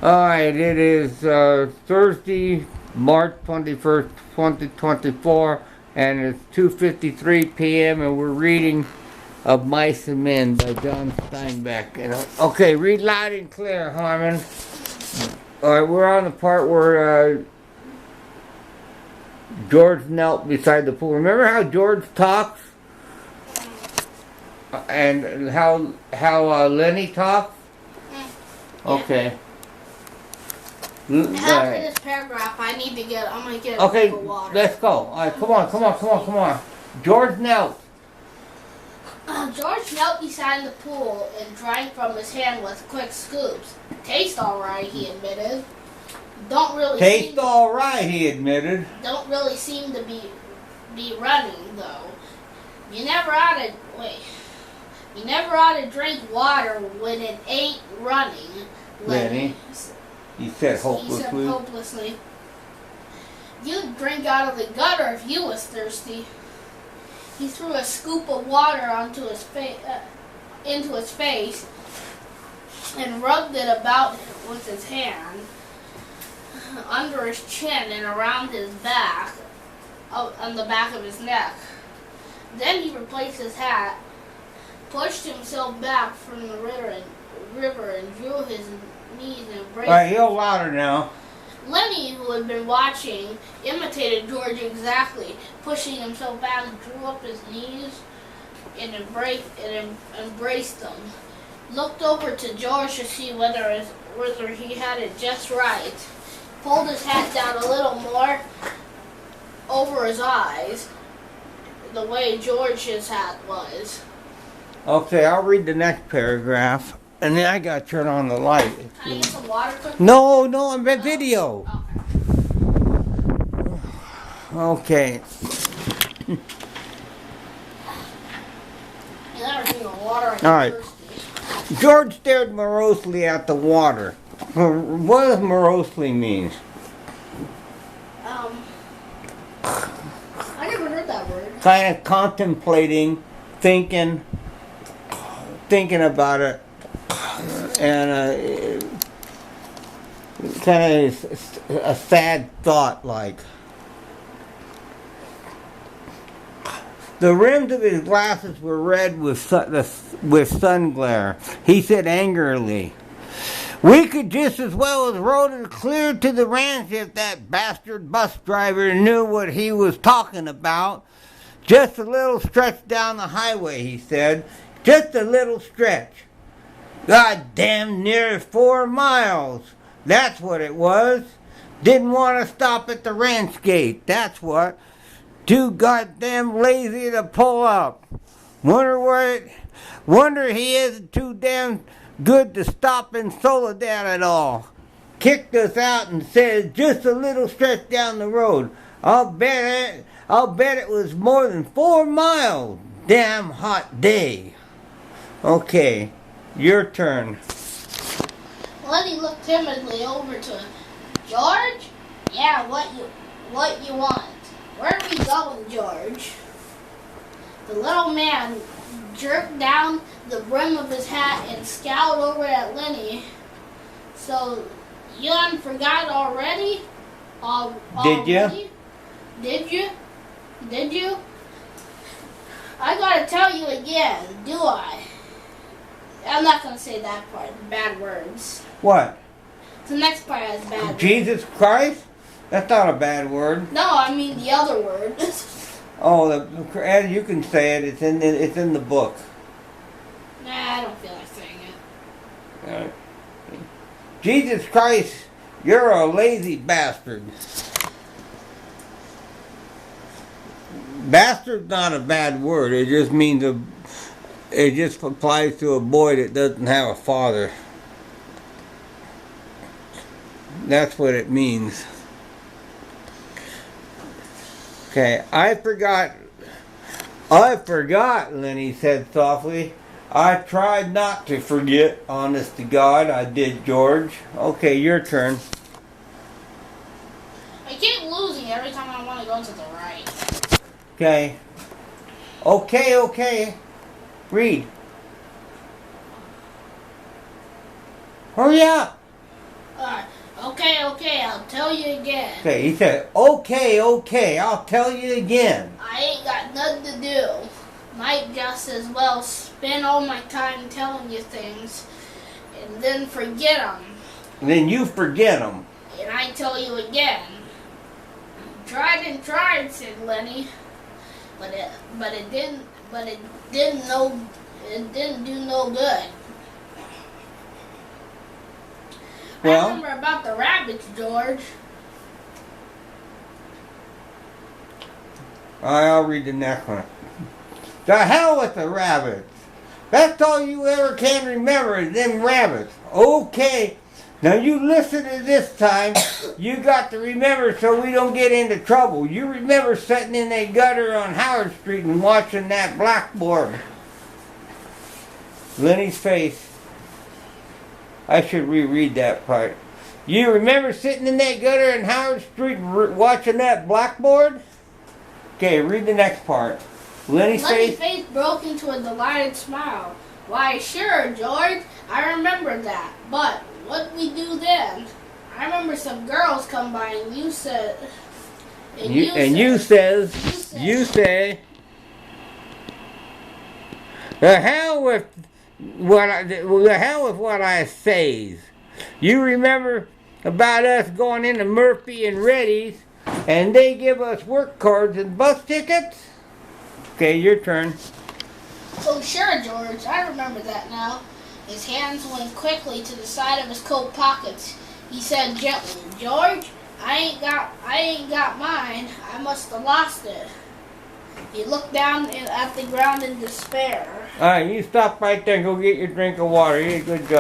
Alright, it is Thursday, March 21st, 2024, and it's 2:53 p.m. and we're reading Of Mice and Men by John Steinbeck. Okay, read loud and clear, Harmon. Alright, we're on the part where George knelt beside the pool. Remember how George talks? And how Lenny talks? Okay. After this paragraph, I'm gonna get a Okay, drink of water. let's go. All right, come on. George knelt. George knelt beside the pool and drank from his hand with quick scoops. Tastes alright, he admitted. Don't really seem to be running though. You never ought to drink water when it ain't running, Lenny. He said hopelessly. You'd drink out of the gutter if you was thirsty. He threw a scoop of water into his face and rubbed it about with his hand, under his chin and around his back, on the back of his neck. Then he replaced his hat, pushed himself back from the river and drew his knees and embraced. All right, a little louder now. Lenny, who had been watching, imitated George exactly, pushing himself back, drew up his knees, and embraced them. Looked over to George to see whether he had it just right. Pulled his hat down a little more over his eyes, the way George's hat was. Okay, I'll read the next paragraph, and then I gotta turn on the light. Can I get some water quick? No, I'm at video. Okay. You never drink no water. All right. George stared morosely at the water. What does morosely mean? I never heard that word. Kind of contemplating, thinking about it, and kind of a sad thought, like. The rims of his glasses were red with sun glare. He said angrily, "We could just as well have rode it clear to the ranch if that bastard bus driver knew what he was talking about. Just a little stretch down the highway," he said. "Just a little stretch. God damn near 4 miles. That's what it was. Didn't want to stop at the ranch gate, that's what. Too goddamn lazy to pull up. Wonder he isn't too damn good to stop in Soledad at all. Kicked us out and said just a little stretch down the road. I'll bet it was more than 4 miles. Damn hot day." Okay, your turn. Lenny looked timidly over to George. "Yeah, what you want? Where are we going, George?" The little man jerked down the brim of his hat and scowled over at Lenny. "So, you done forgot already? Did you? Did you? I gotta tell you again, do I?" I'm not gonna say that part, bad words. What? The next part has bad words. Jesus Christ? That's not a bad word. No, I mean the other word. Oh, and you can say it. It's in the book. Nah, I don't feel like saying it. Jesus Christ, you're a lazy bastard. Bastard's not a bad word. It just means it just applies to a boy that doesn't have a father. That's what it means. Okay, I forgot, Lenny said softly. "I tried not to forget, honest to God, I did, George." Okay, your turn. I keep losing every time I want to go to the right. Okay. Okay. Read. Hurry up. Okay, I'll tell you again. Okay, he said, okay, I'll tell you again. I ain't got nothing to do. Might just as well spend all my time telling you things and then forget them. And then you forget them. And I tell you again. Tried and tried, said Lenny, but it didn't do no good. Well, I remember about the rabbits, George. I'll read the next one. The hell with the rabbits. That's all you ever can remember is them rabbits. Okay. Now you listen to this time. You got to remember so we don't get into trouble. You remember sitting in that gutter on Howard Street and watching that blackboard. Lenny's face. I should reread that part. You remember sitting in that gutter on Howard Street and watching that blackboard? Okay, read the next part. Lenny's Lenny's face. face broke into a delighted smile. Why, sure, George. I remember that. But what we do then? I remember some girls come by and you said... You say, the hell with what I says. You remember about us going into Murphy and Reddy's and they give us work cards and bus tickets? Okay, your turn. Oh, sure, George. I remember that now. His hands went quickly to the side of his coat pockets. He said gently, George, I ain't got mine. I must have lost it. He looked down at the ground in despair. Alright, you stop right there and go get your drink of water. You did a good job.